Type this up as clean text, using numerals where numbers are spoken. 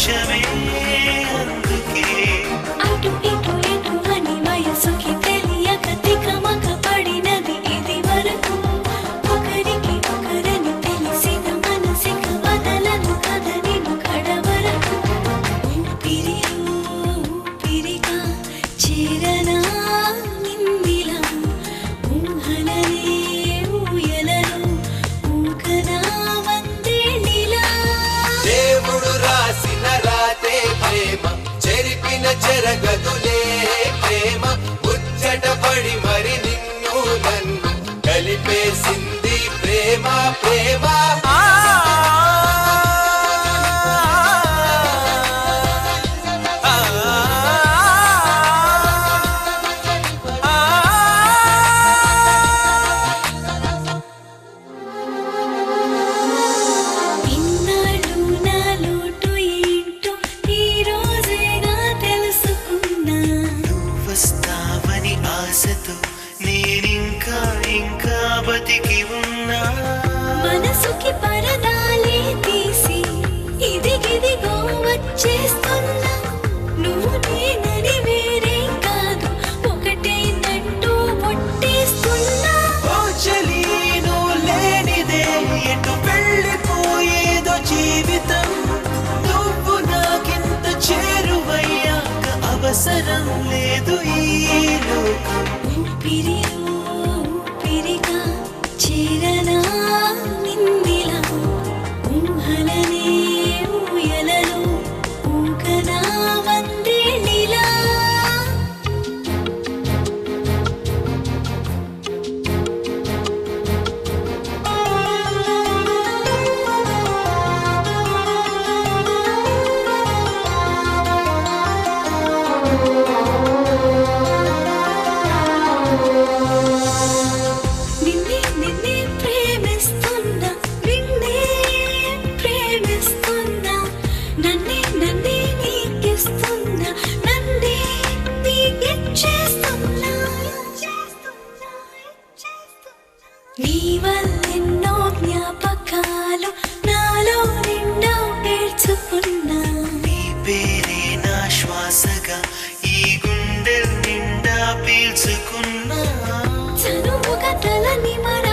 నిమిషమే అందుకే అటు ఇటు ఎటు అని వయసుకి తెలియక తికమక పడినది ఇది వరకు ఒకరికి ఒకరని తెలిసిన మనసిక వదలను కథ నిన్ను కడవరకు ఊపిరిగా చేరనా నిన్నిలా ఊహలనే ఊయలను ఊకనా వందేళిలా దేవుడు రాసిన రాతే ప్రేమ చెరిపిన చెరగదులే ప్రేమ ముచ్చట పడి మరి నిన్ను నన్ను కలిపేసింది ప్రేమ ప్రేమ ఇన్నాళ్ళు నా లోటు ఏంటో ఈ రోజేగా తెలుసుకున్నా వస్తావని ఆశతో నేనింకా ఇంకా బతికి ఉన్నా మనసుకి పరదాలే తీసి ఇదిగిదిగో వచ్చేస్తున్నా నువ్వు నేనని వేరే కాదు ఒకటేనంటూ ఒట్టేస్తున్నా ఓ చలి నువ్వు లేనిదే ఎటు వెళ్ళిపోయేదో జీవితం నువ్వు నాకింత చేరువయ్యాక అవసరం లేదు ఈ లోకం ఊపిరిగా చేరనా నిన్నిలా ఊహలనే ఊయలను ఊకనా వందేళిలా నిన్నే ప్రేమిస్తున్నా నిన్నే ప్రేమిస్తున్నా నన్నే నీకిస్తున్నా నన్నే నీకిచ్చేస్తున్నా నీ వల్లెన్నో జ్ఞాపకాలు నాలో నిండా పేర్చుకున్నా నీ పేరే నా శ్వాసగా ఈ గుండె నిండా పీల్చుకున్నా చనువుగా తల నిమరా